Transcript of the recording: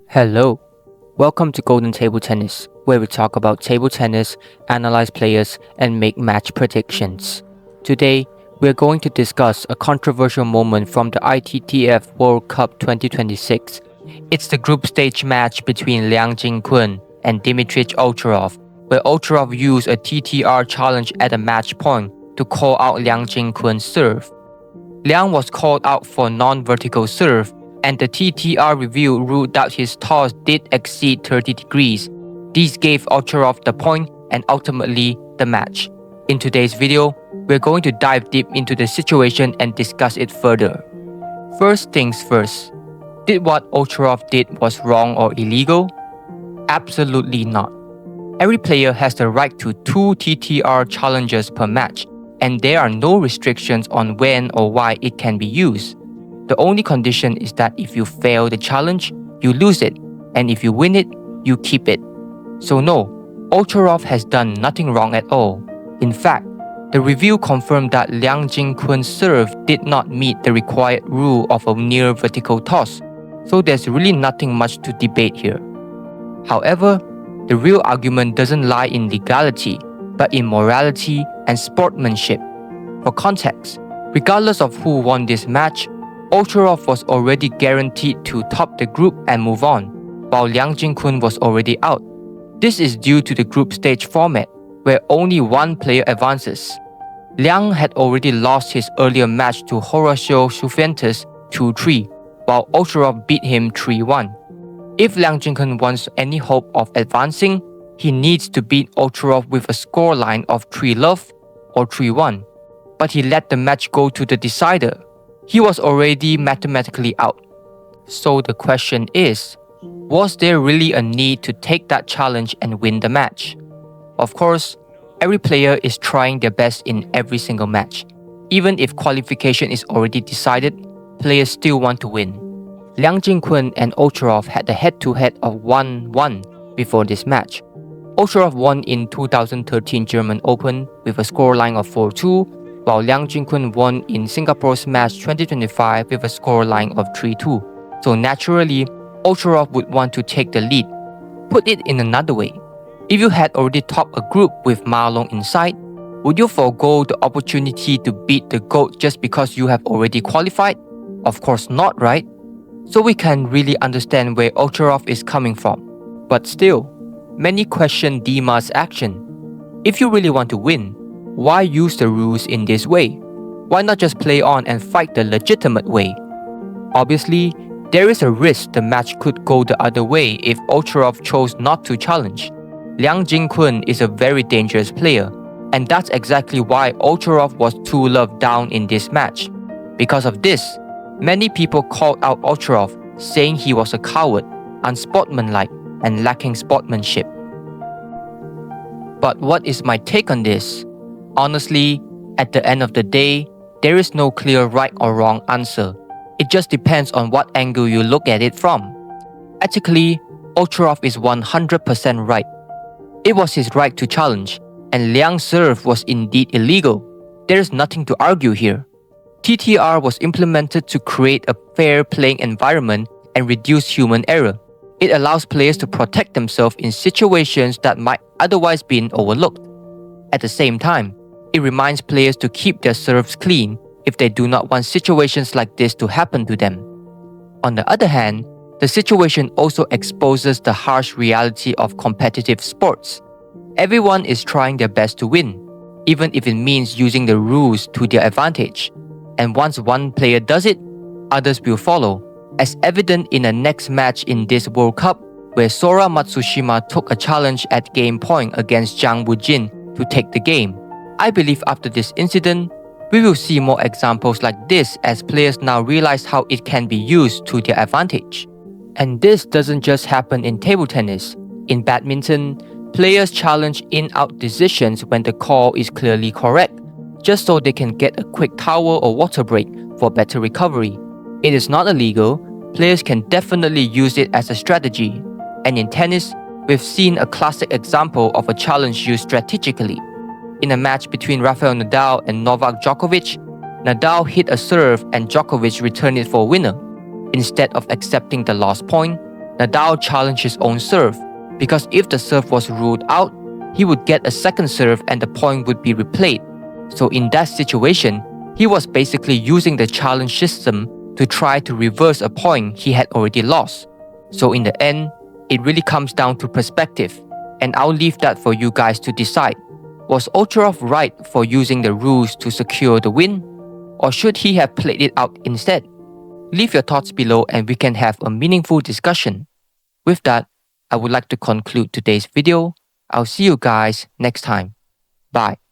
Hello, welcome to Golden Table Tennis, where we talk about table tennis, analyze players, and make match predictions. Today, we are going to discuss a controversial moment from the ITTF World Cup 2026. It's the group stage match between Liang Jingkun and Dmitry Ovtcharov, where Ovtcharov used a TTR challenge at a match point to call out Liang Jingkun's serve. Liang was called out for non-vertical serve, and the TTR review ruled out his toss did exceed 30 degrees. These gave Ovtcharov the point and ultimately the match. In today's video, we're going to dive deep into the situation and discuss it further. First things first, did what Ovtcharov did was wrong or illegal? Absolutely not. Every player has the right to 2 TTR challenges per match, and there are no restrictions on when or why it can be used. The only condition is that if you fail the challenge, you lose it, and if you win it, you keep it. So no, Ovtcharov has done nothing wrong at all. In fact, the review confirmed that Liang Jingkun's serve did not meet the required rule of a near vertical toss, so there's really nothing much to debate here. However, the real argument doesn't lie in legality, but in morality and sportsmanship. For context, regardless of who won this match, Ovtcharov was already guaranteed to top the group and move on, while Liang Jingkun was already out. This is due to the group stage format, where only one player advances. Liang had already lost his earlier match to Horacio Cifuentes 2-3, while Ovtcharov beat him 3-1. If Liang Jingkun wants any hope of advancing, he needs to beat Ovtcharov with a scoreline of 3-love or 3-1, but he let the match go to the decider. He was already mathematically out. So the question is, was there really a need to take that challenge and win the match? Of course, every player is trying their best in every single match. Even if qualification is already decided, players still want to win. Liang Jingkun and Ovtcharov had a head-to-head of 1-1 before this match. Ovtcharov won in 2013 German Open with a scoreline of 4-2, while Liang Jingkun won in Singapore's match 2025 with a scoreline of 3-2. So naturally, Ovtcharov would want to take the lead. Put it in another way, if you had already topped a group with Ma Long inside, would you forego the opportunity to beat the GOAT just because you have already qualified? Of course not, right? So we can really understand where Ovtcharov is coming from. But still, many question Dima's action. If you really want to win, why use the rules in this way? Why not just play on and fight the legitimate way? Obviously, there is a risk the match could go the other way if Ovtcharov chose not to challenge. Liang Jingkun is a very dangerous player, and that's exactly why Ovtcharov was 2-love down in this match. Because of this, many people called out Ovtcharov, saying he was a coward, unsportsmanlike, and lacking sportsmanship. But what is my take on this? Honestly, at the end of the day, there is no clear right or wrong answer. It just depends on what angle you look at it from. Ethically, Ovtcharov is 100% right. It was his right to challenge, and Liang's serve was indeed illegal. There is nothing to argue here. TTR was implemented to create a fair playing environment and reduce human error. It allows players to protect themselves in situations that might otherwise be overlooked. At the same time, it reminds players to keep their serves clean if they do not want situations like this to happen to them. On the other hand, the situation also exposes the harsh reality of competitive sports. Everyone is trying their best to win, even if it means using the rules to their advantage. And once one player does it, others will follow, as evident in the next match in this World Cup, where Sora Matsushima took a challenge at game point against Zhang Wujin to take the game. I believe after this incident, we will see more examples like this as players now realize how it can be used to their advantage. And this doesn't just happen in table tennis. In badminton, players challenge in-out decisions when the call is clearly correct, just so they can get a quick towel or water break for better recovery. It is not illegal, players can definitely use it as a strategy. And in tennis, we've seen a classic example of a challenge used strategically. In a match between Rafael Nadal and Novak Djokovic, Nadal hit a serve and Djokovic returned it for a winner. Instead of accepting the lost point, Nadal challenged his own serve, because if the serve was ruled out, he would get a second serve and the point would be replayed. So in that situation, he was basically using the challenge system to try to reverse a point he had already lost. So in the end, it really comes down to perspective, and I'll leave that for you guys to decide. Was Ovtcharov right for using the rules to secure the win? Or should he have played it out instead? Leave your thoughts below and we can have a meaningful discussion. With that, I would like to conclude today's video. I'll see you guys next time. Bye.